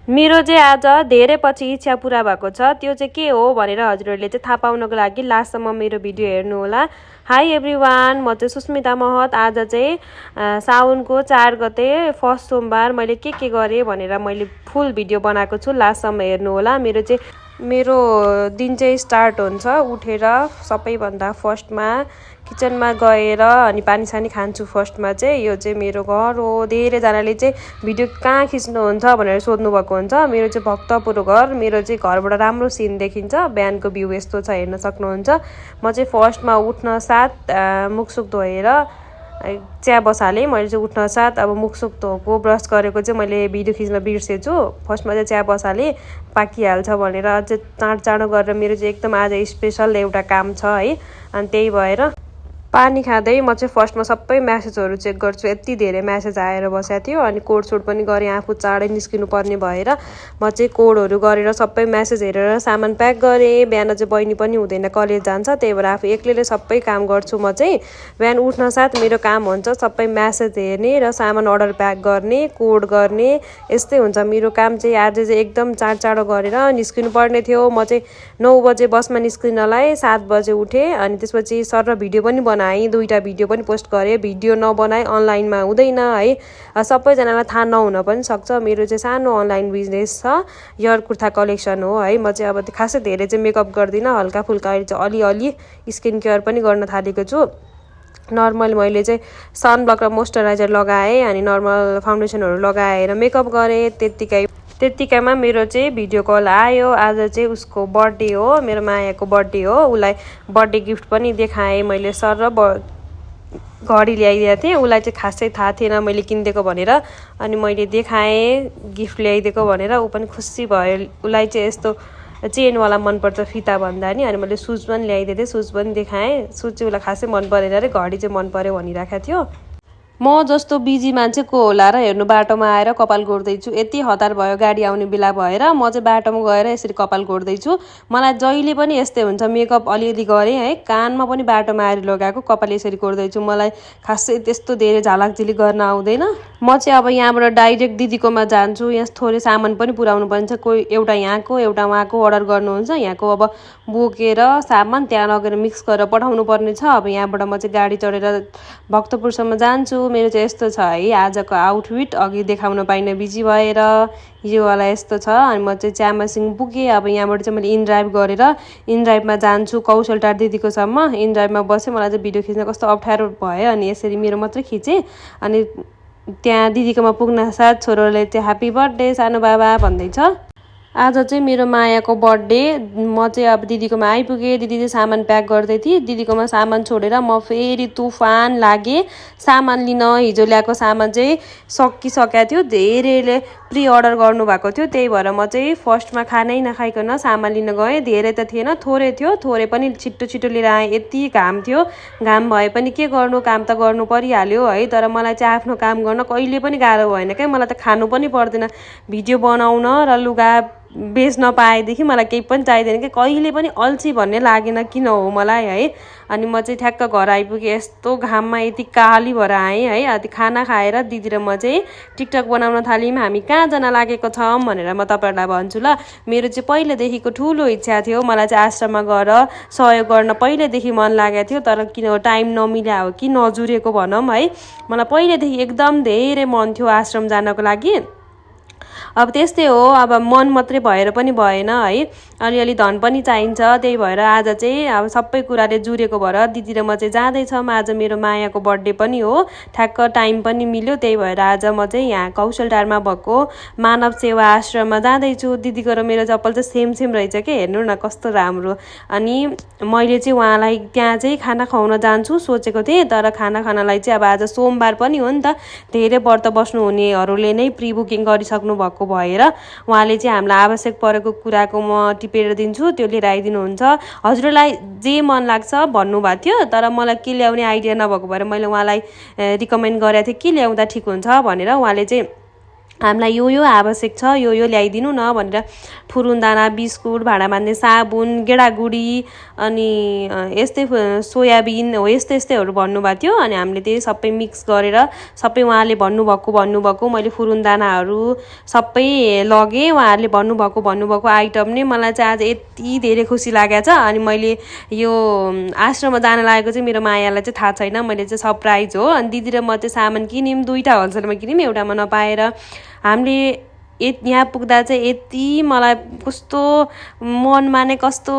मेरो चाहिँ आज धेरै पछि इच्छा पूरा भएको छ। त्यो चाहिँ के हो भनेर हजुरहरूले चाहिँ थाहा पाउनको लागि लास्टसम्म मेरो भिडियो हेर्नु होला। हाई एभ्रिवान, म चाहिँ सुस्मिता महत। आज चाहिँ साउनको 4 गते फर्स्ट सोमबार मैले के गरेँ भनेर मैले फुल भिडियो बनाएको छु। लास्टसम्म हेर्नु होला। मेरो दिन चाहिँ स्टार्ट हुन्छ उठेर सबैभन्दा फर्स्टमा किचनमा गएर अनि पानी खान्छु। फर्स्टमा चाहिँ यो चाहिँ मेरो घर हो। धेरैजनाले चाहिँ भिडियो कहाँ खिच्नुहुन्छ भनेर सोध्नुभएको हुन्छ। मेरो चाहिँ भक्तपुर घर। मेरो चाहिँ घरबाट राम्रो सिन देखिन्छ। बिहानको भ्यू यस्तो छ, हेर्न सक्नुहुन्छ। म चाहिँ फर्स्टमा उठ्न साथ मुखसुख धोएर चिया बसालेँ। मैले चाहिँ उठ्न साथ अब मुखसुख धोएको ब्रस गरेको चाहिँ मैले भिडियो खिच्न बिर्सेछु। फर्स्टमा चाहिँ चिया बसालेँ, पाकिहाल्छ भनेर अझै चाँडो गरेर मेरो चाहिँ एकदम आज स्पेसल एउटा काम छ है। अनि त्यही भएर पानी खाँदै म चाहिँ फर्स्टमा सबै म्यासेजहरू चेक गर्छु। यति धेरै म्यासेज आएर बसेको थियो। अनि कोड सोड पनि गरेँ, आफू चाँडै निस्किनु पर्ने भएर म चाहिँ कोडहरू गरेर सबै म्यासेज हेरेर सामान प्याक गरेँ। बिहान चाहिँ बहिनी पनि हुँदैन, कलेज जान्छ, त्यही भएर आफू एक्लैले सबै काम गर्छु। म चाहिँ बिहान उठ्न साथ मेरो काम हुन्छ सबै म्यासेज हेर्ने र सामान अर्डर प्याक गर्ने, कोड गर्ने, यस्तै हुन्छ मेरो काम चाहिँ। आज चाहिँ एकदम चाँडो गरेर निस्किनु पर्ने थियो। म चाहिँ 9 बजे बसमा निस्किनलाई 7 बजे उठेँ। अनि त्यसपछि सर भिडियो पनि बनाएँ, 2टा भिडियो पनि पोस्ट गरेँ। भिडियो नबनाए अनलाइनमा हुँदैन है। सबैजनालाई थाहा नहुन पनि सक्छ। मेरो चाहिँ सानो अनलाइन बिजनेस छ, यर कुर्ता कलेक्सन हो है। म चाहिँ अब खासै धेरै चाहिँ मेकअप गर्दिनँ, हल्का फुल्का अहिले चाहिँ अलिअलि स्किन केयर पनि गर्न थालेको छु। नर्मल मैले चाहिँ सनब्लक र मोइस्चराइजर लगाएँ, अनि नर्मल फाउन्डेसनहरू लगाएर मेकअप गरेँ। त्यत्तिकैमा मेरो चाहिँ भिडियो कल आयो। आज चाहिँ उसको बर्थडे हो, मेरो मायाको बर्थडे हो। उसलाई बर्थडे गिफ्ट पनि देखाएँ मैले। सर र घडी ल्याइदिएको थिएँ। उसलाई चाहिँ खासै थाहा थिएन मैले किनिदिएको भनेर। अनि मैले देखाएँ गिफ्ट ल्याइदिएको भनेर। ऊ पनि खुसी भयो। उसलाई चाहिँ यस्तो चेनवाला मनपर्छ फिता भन्दा नि। अनि मैले सुज पनि ल्याइदिएको थिएँ, सुज पनि देखाएँ। सुज चाहिँ उसलाई खासै मन परेन अरे, घडी चाहिँ मन पऱ्यो भनिराखेको थियो। म जस्तो बिजी मान्छे को होला र हेर्नु बाटोमा आएर कपाल गोड्दैछु। यति हतार भयो गाडी आउने बेला भएर म चाहिँ बाटोमा गएर यसरी कपाल गोड्दैछु। मलाई जहिले पनि यस्तै हुन्छ, मेकअप अलिअलि गरेँ है, कानमा पनि बाटोमा आएर लगाएको, कपाल यसरी गोड्दैछु। मलाई खासै त्यस्तो धेरै झालाकझिलिक गर्न आउँदैन। म चाहिँ अब यहाँबाट डाइरेक्ट दिदीकोमा जान्छु। यहाँ थोरै सामान पनि पुऱ्याउनु पर्छ। कोही एउटा यहाँको एउटा उहाँको अर्डर गर्नुहुन्छ। यहाँको अब बोकेर सामान त्यहाँ लगेर मिक्स गरेर पठाउनु पर्ने छ। अब यहाँबाट म चाहिँ गाडी चढेर भक्तपुरसम्म जान्छु। मेरो चाहिँ यस्तो छ है आजको आउटफिट, अघि देखाउन पाइनँ बिजी भएर। यो वाला यस्तो छ। अनि म चाहिँ च्यामासिङ पुगेँ। अब यहाँबाट चाहिँ मैले इनड्राइभ गरेर इनड्राइभमा जान्छु कौशलटार दिदीकोसम्म। इनड्राइभमा बसेँ। मलाई चाहिँ भिडियो खिच्न कस्तो अप्ठ्यारो भयो। अनि यसरी मेरो मात्रै खिचेँ। अनि त्यहाँ दिदीकोमा पुग्न साथ छोरोले चाहिँ ह्याप्पी बर्थडे सानो बाबा भन्दैछ। आज चाहिँ मेरो मायाको बर्थडे। म चाहिँ अब दिदीकोमा आइपुगेँ। दिदी चाहिँ सामान प्याक गर्दै थिएँ। दिदीकोमा सामान छोडेर म फेरि तुफान लागेँ सामान लिन। हिजो ल्याएको सामान चाहिँ सकिसकेको थियो, धेरैले प्रि अर्डर गर्नुभएको थियो। त्यही भएर म चाहिँ फर्स्टमा खानै नखाइकन सामान लिन गएँ। धेरै त थिएन, थोरै थियो, थोरै पनि छिटो लिएर आएँ। यति घाम थियो, घाम भए पनि के गर्नु, काम त गर्नु परिहाल्यो है। तर मलाई चाहिँ आफ्नो काम गर्न कहिले पनि गाह्रो भएन क्या। मलाई त खानु पनि पर्दैन, भिडियो बनाउन र लुगा बेच्न पाएदेखि मलाई केही पनि चाहिँदैन कि। कहिले पनि अल्छी भन्ने लागेन किन हो मलाई है। अनि म चाहिँ ठ्याक्क घर आइपुगेँ। यस्तो घाममा यति काली भएर आएँ है। अनि खाना खाएर दिदी र म चाहिँ टिकटक बनाउन थाल्यौँ। हामी कहाँ जान लागेको छौँ भनेर म तपाईँहरूलाई भन्छु ल। मेरो चाहिँ पहिलेदेखिको ठुलो इच्छा थियो, मलाई चाहिँ आश्रममा गएर सहयोग गर्न पहिलेदेखि मन लागेको थियो। तर किन टाइम नमिल्या हो कि नजुरेको भनौँ है। मलाई पहिलेदेखि एकदम धेरै मन थियो आश्रम जानको लागि। अब त्यस्तै हो, अब मन मात्रै भएर पनि भएन है, अलिअलि धन पनि चाहिन्छ। त्यही भएर आज चाहिँ अब सबै कुराले जुरेको भएर दिदी र म चाहिँ जाँदैछौँ। आज मेरो मायाको बर्थडे पनि हो, ठ्याक्क टाइम पनि मिल्यो। त्यही भएर आज म चाहिँ यहाँ कौशलटारमा भएको मानव सेवा आश्रममा जाँदैछु। दिदीको र मेरो चप्पल चाहिँ सेम रहेछ कि, हेर्नु न कस्तो राम्रो। अनि मैले चाहिँ उहाँलाई त्यहाँ चाहिँ खाना खुवाउन जान्छु सोचेको थिएँ। तर खाना खानलाई चाहिँ अब आज सोमबार पनि हो नि त, धेरै व्रत बस्नुहुनेहरूले नै प्रि बुकिङ गरिसक्नु भएको भएर उहाँले चाहिँ हामीलाई आवश्यक परेको कुराको म टिपेर दिन्छु, त्यो लिएर आइदिनुहुन्छ। हजुरलाई जे मन लाग्छ भन्नुभएको थियो, तर मलाई के ल्याउने आइडिया नभएको भएर मैले उहाँलाई रिकमेन्ड गरेको थिएँ के ल्याउँदा ठिक हुन्छ भनेर। उहाँले चाहिँ हामीलाई यो आवश्यक छ, यो ल्याइदिनु न भनेर फुरुन्दाना, बिस्कुट, भाँडा माझ्ने साबुन, गेडागुडी अनि यस्तै सोयाबिन हो यस्तैहरू भन्नुभएको थियो। अनि हामीले त्यही सबै मिक्स गरेर सबै उहाँले भन्नुभएको मैले फुरुन्दानाहरू सबै लगेँ। उहाँहरूले भन्नुभएको आइटम नै मलाई चाहिँ आज यति धेरै खुसी लागेको छ। अनि मैले यो आश्रममा जान लागेको चाहिँ मेरो मायालाई चाहिँ थाहा छैन, मैले चाहिँ सरप्राइज हो। अनि दिदी र म चाहिँ सामान किन्यौँ, 2टा होलसेलमा किन्यौँ, एउटामा नपाएर। हामीले यहाँ पुग्दा चाहिँ यति मलाई कस्तो मनमा नै कस्तो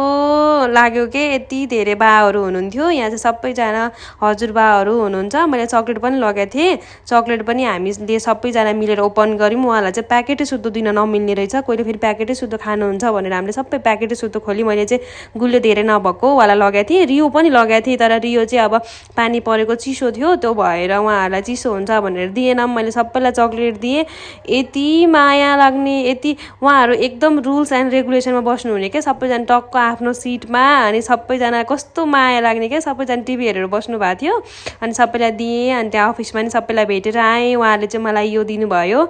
लाग्यो कि यति धेरै बाहरू हुनुहुन्थ्यो। यहाँ चाहिँ सबैजना हजुरबाहरू हुनुहुन्छ। मैले चक्लेट पनि लगेको थिएँ, चक्लेट पनि हामीले सबैजना मिलेर ओपन गऱ्यौँ। उहाँलाई चाहिँ प्याकेटै सुत्तो दिन नमिल्ने रहेछ, कोहीले फेरि प्याकेटै सुत्तो खानुहुन्छ भनेर हामीले सबै प्याकेटै सुत्तो खोल्यौँ। मैले चाहिँ गुलियो धेरै नभएको वाला लगाएको थिएँ, रियो पनि लगाएको थिएँ, तर रियो चाहिँ अब पानी परेको चिसो थियो, त्यो भएर उहाँहरूलाई चिसो हुन्छ भनेर दिएन। मैले सबैलाई चक्लेट दिएँ। यति माया लाग्ने, यति उहाँहरू एकदम रुल्स एन्ड रेगुलेसनमा बस्नुहुने क्या, सबैजना टक्क आफ्नो सिटमा। अनि सबैजना कस्तो माया लाग्ने क्या, सबैजना टिभी हेरेर बस्नु भएको थियो। अनि सबैलाई दिएँ। अनि त्यहाँ अफिसमा नि सबैलाई भेटेर आएँ। उहाँले चाहिँ मलाई यो दिनुभयो,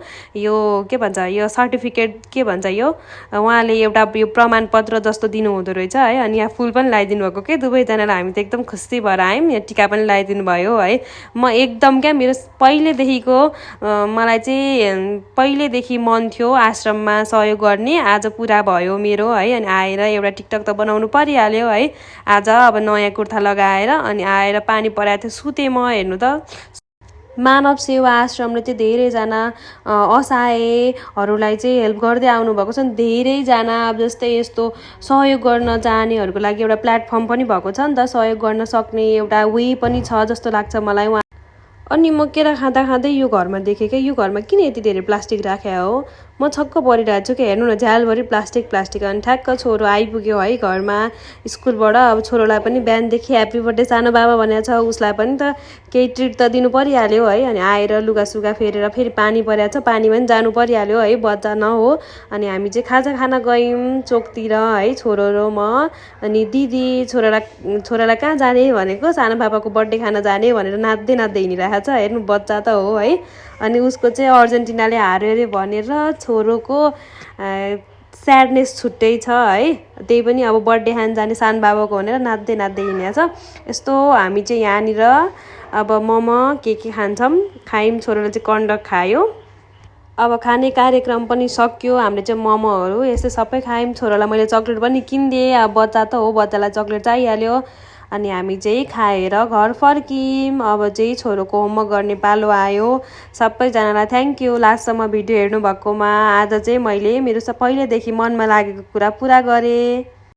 यो के भन्छ, यो सर्टिफिकेट के भन्छ, यो उहाँले एउटा यो प्रमाणपत्र जस्तो दिनुहुँदो रहेछ है। अनि यहाँ फुल पनि लगाइदिनु भएको के, दुवैजनालाई हामी त एकदम खुसी भएर आयौँ। यहाँ टिका पनि लगाइदिनु भयो है। म एकदम क्या, मेरो पहिलेदेखिको मलाई चाहिँ पहिलेदेखि मन थियो आश्रममा सहयोग गर्ने, आज पुरा भयो मेरो है। अनि आएर एउटा टिकटक त बनाउनु परिहाल्यो है। आज अब नयाँ कुर्ता लगाएर अनि आएर पानी पराएको थियो, सुतेँ म। हेर्नु त, मानव सेवा आश्रमले चाहिँ धेरैजना असहायहरूलाई चाहिँ हेल्प गर्दै आउनुभएको छ। धेरैजना अब जस्तै यस्तो सहयोग गर्न जानेहरूको लागि एउटा प्लेटफर्म पनि भएको छ नि त, सहयोग गर्न सक्ने एउटा वे पनि छ जस्तो लाग्छ मलाई। अनि म केरा खाँदा यो घरमा देखेँ क्या, यो घरमा किन यति धेरै प्लास्टिक राख्या हो, म छक्क परिरहेको छु कि। हेर्नु न, झ्यालभरि प्लास्टिक। अनि ठ्याक्क छोरो आइपुग्यो है घरमा स्कुलबाट। अब छोरोलाई पनि बिहानदेखि ह्याप्पी बर्थडे सानो बाबा भनेको छ, उसलाई पनि त केही ट्रिट त दिनु परिहाल्यो है। अनि आएर लुगासुगा फेरेर फेरि पानी परेको छ, पानी पनि जानु परिहाल्यो है, बच्चा न हो। अनि हामी चाहिँ खाजा खान गयौँ चोकतिर है, छोरो र म। अनि दिदी छोरालाई कहाँ जाने भनेको, सानो बाबाको बर्थडे खान जाने भनेर नाच्दै हिँडिरहेको छ। हेर्नु, बच्चा त हो है। अनि उसको चाहिँ अर्जेन्टिनाले हार्यो अरे भनेर छोरोको स्याडनेस छुट्टै छ है। त्यही पनि अब बर्थडे खान जाने सानो बाबाको भनेर नाच्दै हिँडेको छ। यस्तो हामी चाहिँ यहाँनिर अब मोमो के खान्छौँ, खायौँ। छोरोले चाहिँ कन्डक खायो। अब खाने कार्यक्रम पनि सक्यो। हामीले चाहिँ मोमोहरू यस्तै सबै खायौँ। छोरालाई मैले चक्लेट पनि किनिदिएँ, अब बच्चा त हो, बच्चालाई चक्लेट चाहिहाल्यो। अनि हामी चाहिँ खाएर घर फर्क्यौँ। अब चाहिँ छोरोको होमवर्क गर्ने पालो आयो। सबैजनालाई थ्याङ्क यू लास्टसम्म भिडियो हेर्नु भएकोमा। आज चाहिँ मैले मेरो पहिलेदेखि मनमा लागेको कुरा पुरा गरेँ।